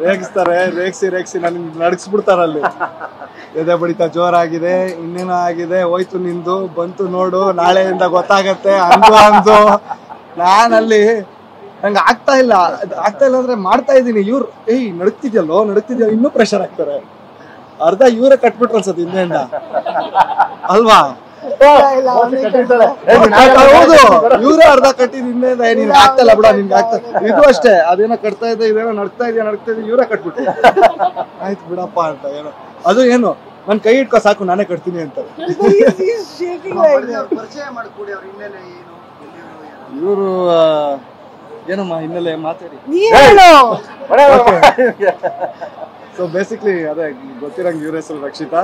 ರೇಗಿಸ್ತಾರೆ, ರೇಗಿಸಿ ನನಗೆ ನಡ್ಸ್ಬಿಡ್ತಾರಲ್ಲಿ. ಎದೆ ಬಡಿತ ಜೋರಾಗಿದೆ, ಇನ್ನೇನೋ ಆಗಿದೆ, ಹೋಯ್ತು ನಿಂದು, ಬಂತು ನೋಡು, ನಾಳೆಯಿಂದ ಗೊತ್ತಾಗತ್ತೆ ಅಂದು ನಾನಲ್ಲಿ ನಂಗೆ ಆಗ್ತಾ ಇಲ್ಲ ಅಂದ್ರೆ ಮಾಡ್ತಾ ಇದ್ದೀನಿ. ಇವ್ರು ನಡಕ್ತಿದ್ಯಲ್ಲೋ ಇನ್ನೂ ಪ್ರೆಷರ್ ಆಗ್ತಾರೆ. ಅರ್ಧ ಇವರೇ ಕಟ್ಬಿಟ್ರು ಅನ್ಸತ್ತೆ ಹಿಂದೆಯಿಂದ ಅಲ್ವಾ? ಹೌದು, ಇವರೇ ಅರ್ಧ ಕಟ್ಟಿದ್ ಹಿಂದೆಯಿಂದ ನಿನ್ಗೆ ಆಗ್ತಲ್ಲ ಬಿಡ, ನಿನ್ಗೆ ಆಗ್ತಾ ಇದು ಅಷ್ಟೇ. ಅದೇನೋ ಕಟ್ತಾ ಇದೆ, ಇದೇನೋ ನಡ್ತಾ ಇದೆಯಾ ಇವರೇ ಕಟ್ಬಿಟ್ಟು ಆಯ್ತು ಬಿಡಪ್ಪ ಅಂತ. ಏನೋ ಅದು ಏನು ನನ್ ಕೈ ಇಟ್ಕೋ ಸಾಕು, ನಾನೇ ಕಟ್ತೀನಿ ಅಂತ. ಇವರು ಏನಮ್ಮ ಹಿನ್ನೆಲೆ ಮಾತಾಡಿ. ಸೊ ಬೇಸಿಕ್ಲಿ ಅದೇ ಗೊತ್ತಿರಂಗೆ ಇವ್ರ ಹೆಸರು Rakshita.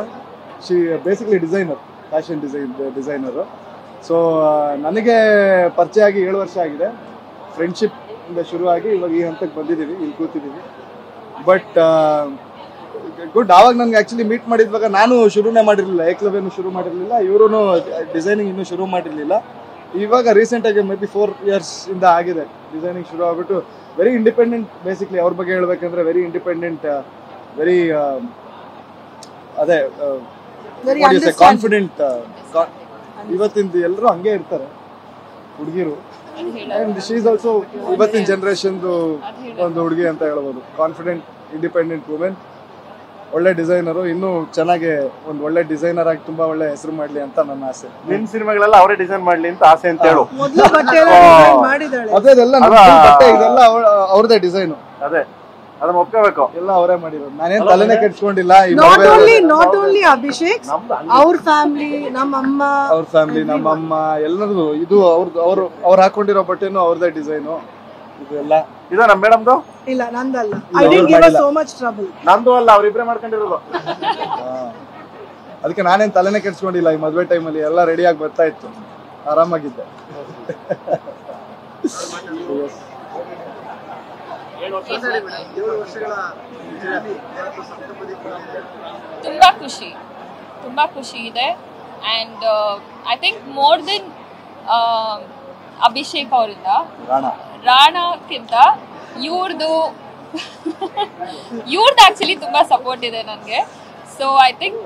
She basically designer, fashion designer. So ನನಗೆ ಪರಿಚಯ ಆಗಿ 7 ವರ್ಷ ಆಗಿದೆ. ಫ್ರೆಂಡ್ಶಿಪ್ ಇಂದ ಶುರುವಾಗಿ ಇವಾಗ ಈ ಹಂತಕ್ಕೆ ಬಂದಿದ್ದೀವಿ, ಇಲ್ಲಿ ಕೂತಿದ್ದೀವಿ. But good. ಆವಾಗ ನನಗೆ ಆ್ಯಕ್ಚುಲಿ ಮೀಟ್ ಮಾಡಿದ್ವಾಗ ನಾನು ಶುರುನೇ ಮಾಡಿರಲಿಲ್ಲ, ಏಕಲವ್ಯನೂ ಶುರು ಮಾಡಿರಲಿಲ್ಲ, ಇವರು ಡಿಸೈನಿಂಗ್ ಇನ್ನೂ ಶುರು ಮಾಡಿರಲಿಲ್ಲ. ಇವಾಗ ರೀಸೆಂಟಾಗಿ ಮೇ ಬಿ 4 years ಇಂದ ಆಗಿದೆ ಡಿಸೈನಿಂಗ್ ಶುರು ಆಗ್ಬಿಟ್ಟು. Very independent. ಬೇಸಿಕ್ಲಿ ಅವ್ರ ಬಗ್ಗೆ ಹೇಳ್ಬೇಕಂದ್ರೆ ವೆರಿ ಇಂಡಿಪೆಂಡೆಂಟ್, ವೆರಿ ಅದೇ ಕಾನ್ಫಿಡೆಂಟ್. ಇವತ್ತಿಂದ ಎಲ್ಲರೂ ಹಂಗೆ ಇರ್ತಾರೆ ಹುಡುಗಿರು. ಅಂಡ್ ಶಿ ಈಸ್ ಆಲ್ಸೋ ಇವತ್ತಿನ ಜನರೇಷನ್ದು ಒಂದು ಹುಡುಗಿ ಅಂತ ಹೇಳ್ಬೋದು. ಕಾನ್ಫಿಡೆಂಟ್, ಇಂಡಿಪೆಂಡೆಂಟ್ ವುಮೆನ್, ಒಳ್ಳೆ ಡಿಸೈನರು. ಇನ್ನೂ ಚೆನ್ನಾಗಿ ಒಂದು ಒಳ್ಳೆ ಡಿಸೈನರ್ ಆಗಿ ತುಂಬಾ ಒಳ್ಳೆ ಹೆಸರು ಮಾಡ್ಲಿ ಅಂತ ನನ್ನ ಆಸೆ. ನಿಮ್ ಸಿನಿಮಾಗಳೆಲ್ಲ ಅವರೇ ಡಿಸೈನ್ ಮಾಡ್ಲಿ ಅಂತ ಆಸೆ ಅಂತ ಹೇಳು. ಅದೆಲ್ಲ ಬಟ್ಟೆ ಇದೆಲ್ಲ ಅವ್ರದೇ ಡಿಸೈನು. ಅದೇ ಅದನ್ನ ಒಪ್ಕೋಬೇಕು, ಎಲ್ಲ ಅವರೇ ಮಾಡಿರೋದು. ನಾನೇನ್ ತಲೆನೇ ಕೆಡ್ಸ್ಕೊಂಡಿಲ್ಲ. ನಾಟ್ ಓನ್ಲಿ ಅಭಿಷೇಕ್, ಅವ್ರ ಫ್ಯಾಮಿಲಿ, ಅವ್ರ ಫ್ಯಾಮಿಲಿ, ನಮ್ಮಮ್ಮ ಎಲ್ಲರದು ಇದು ಅವ್ರು ಹಾಕೊಂಡಿರೋ ಬಟ್ಟೆನು ಅವ್ರದೇ ಡಿಸೈನು. ಇದೆಲ್ಲ ಇದು ನಮ್ಮ ಮೇಡಮ್ದು ಇಲ್ಲ, ನಂದಲ್ಲ. I did give so much trouble. ನಂದು ಅಲ್ಲ, ಅವರಿಬ್ರೆ ಮಾಡ್ಕೊಂಡಿರೋದು. ಅದಕ್ಕೆ ನಾನೇನ್ ತಲೆನೇ ಕೆಡ್ಸ್ಕೊಂಡಿಲ್ಲ. ಈ ಮದ್ವೆ ಟೈಮಲ್ಲಿ ಎಲ್ಲ ರೆಡಿ ಆಗಿ ಬರ್ತಾ ಇತ್ತು, ಆರಾಮಾಗಿದ್ದೆ. ತುಂಬಾ ಖುಷಿ ಇದೆ. And I think more than Abhishek ಅವರಿಂದ, ರಾಣಾಕ್ಕಿಂತ ಇವ್ರದ್ದು ಆಕ್ಚುಲಿ ತುಂಬಾ ಸಪೋರ್ಟ್ ಇದೆ ನನಗೆ. So I think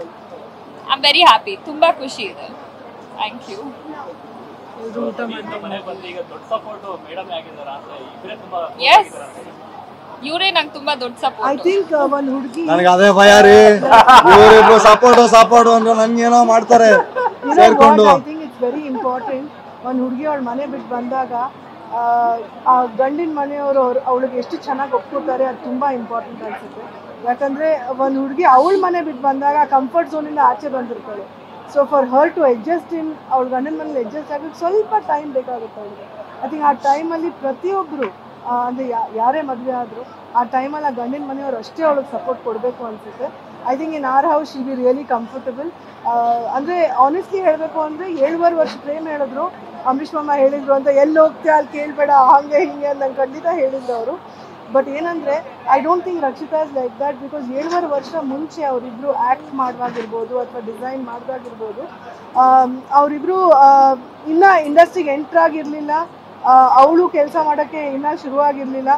I am very happy. ತುಂಬಾ ಖುಷಿ ಇದೆ. Thank you. ಎಸ್, ಇವರೇ ನಂಗೆ ತುಂಬಾ ದೊಡ್ಡ ಸಪೋರ್ಟ್. ಐ ಥಿಂಕ್ ಒಂದು ಹುಡುಗಿ ನನಗೆ ಅದೇ ಭಯ ರೀ, ಇವರಿಬ್ರು ಸಪೋರ್ಟ್ ಅಂದ್ರೆ ನನ್ಗೇನೋ ಮಾಡ್ತಾರೆ ಸೇರ್ಕೊಂಡು. I think it's very important. ಒಂದು ಹುಡುಗಿ ಅವಳ ಮನೆ ಬಿಟ್ಟು ಬಂದಾಗ ಆ ಗಂಡಿನ ಮನೆಯವರು ಅವಳಿಗೆ ಎಷ್ಟು ಚೆನ್ನಾಗಿ ಒಪ್ಕೋತಾರೆ, ಅದು ತುಂಬಾ ಇಂಪಾರ್ಟೆಂಟ್ ಅನ್ಸುತ್ತೆ. ಯಾಕಂದ್ರೆ ಒಂದು ಹುಡುಗಿ ಅವಳ ಮನೆ ಬಿಟ್ಟು ಬಂದಾಗ ಕಂಫರ್ಟ್ ಝೋನಿಂದ ಆಚೆ ಬಂದಿರ್ತಾಳೆ. So for her to adjust in ಅವಳ ಗಂಡನ ಮನೇಲಿ ಅಡ್ಜಸ್ಟ್ ಆಗೋಕ್ಕೆ ಸ್ವಲ್ಪ ಟೈಮ್ ಬೇಕಾಗುತ್ತೆ ಅವಳಿಗೆ. ಐ ಥಿಂಕ್ ಆ ಟೈಮಲ್ಲಿ ಪ್ರತಿಯೊಬ್ಬರು ಅಂದರೆ ಯಾರೇ ಮದುವೆ ಆದರೂ ಆ ಟೈಮಲ್ಲಿ ಆ ಗಂಡಿನ ಮನೆಯವರು ಅಷ್ಟೇ ಅವಳಿಗೆ ಸಪೋರ್ಟ್ ಕೊಡಬೇಕು ಅನಿಸುತ್ತೆ. I think in our house she be really comfortable. ಅಂದರೆ ಆನೆಸ್ಟ್ಲಿ ಹೇಳಬೇಕು ಅಂದರೆ 7.5 ವರ್ಷ ಪ್ರೇಮ ಹೇಳಿದ್ರು, ಅಂಬರೀಷ್ ಮಾಮ ಹೇಳಿದ್ರು ಅಂತ, ಎಲ್ಲಿ ಹೋಗ್ತೀಯ ಅಲ್ಲಿ ಕೇಳಬೇಡ ಹಾಗೆ ಹಿಂಗೆ ಅಂತ ನಂಗೆ ಖಂಡಿತ ಹೇಳಿದ್ರು ಅವರು. ಬಟ್ ಏನಂದರೆ I don't think Rakshita is like that. Because 7.5 ವರ್ಷ ಮುಂಚೆ ಅವರಿಬ್ಬರು ಆ್ಯಕ್ಟ್ ಮಾಡುವಾಗಿರ್ಬೋದು ಅಥವಾ ಡಿಸೈನ್ ಮಾಡಿದಾಗಿರ್ಬೋದು, ಅವರಿಬ್ಬರು ಇನ್ನೂ ಇಂಡಸ್ಟ್ರಿಗೆ ಎಂಟ್ರಾಗಿರಲಿಲ್ಲ, ಅವಳು ಕೆಲಸ ಮಾಡೋಕ್ಕೆ ಇನ್ನೂ ಶುರುವಾಗಿರಲಿಲ್ಲ.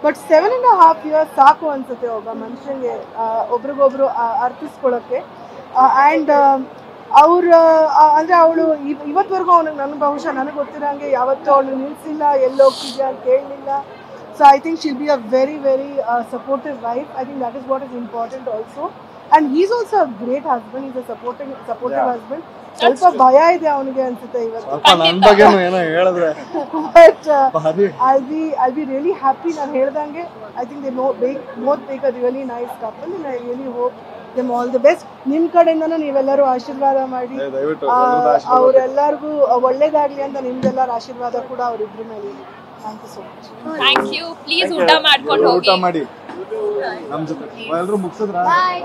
ಬಟ್ 7.5 years ಸಾಕು ಅನಿಸುತ್ತೆ ಒಬ್ಬ ಮನುಷ್ಯನಿಗೆ ಒಬ್ರಿಗೊಬ್ರು ಅರ್ಥಿಸ್ಕೊಳ್ಳೋಕ್ಕೆ. ಆ್ಯಂಡ್ ಅವರು ಅಂದರೆ ಅವಳು ಇವತ್ತವರೆಗೂ ನನಗೆ ಬಹುಶಃ ನನಗೆ ಗೊತ್ತಿರೋಂಗೆ ಯಾವತ್ತೂ ಅವಳು ನಿಲ್ಲಿಸಿಲ್ಲ, ಎಲ್ಲೋಗ್ತಿದ್ಯಾ ಅಂತ ಕೇಳಲಿಲ್ಲ. So I think she'll be a very very supportive wife. I think that is what is important also. And is also a great husband. Is a supportive husband. ಸ್ವಲ್ಪ ಭಯ ಇದೆ ಅವನಿಗೆ ಅನ್ಸುತ್ತೆ ಇವತ್ತು. But I be really happy. ನಾನು ಹೇಳ್ದಂಗೆ I think they both make a really nice couple. And I really hope them all the best. ನಿಮ್ಮ ಕಡೆಯಿಂದನೂ ನೀವೆಲ್ಲರೂ ಆಶೀರ್ವಾದ ಮಾಡಿ ಅವರೆಲ್ಲರಿಗೂ ಒಳ್ಳೇದಾಗ್ಲಿ ಅಂತ ನಿಮ್ದೆಲ್ಲರ ಆಶೀರ್ವಾದ ಕೂಡ ಅವರಿಬ್ಬರ ಮೇಲೆ. Thank you so much. Thank you. Please ಊಟ ಮಾಡ್ಕೊಂಡು ಹೋಗಿ. ಊಟ ಮಾಡಿ ನಮ್ಮ ಜೊತೆ ಎಲ್ಲರೂ ಮುಗಿಸಿದ್ರ? ಬಾಯ್.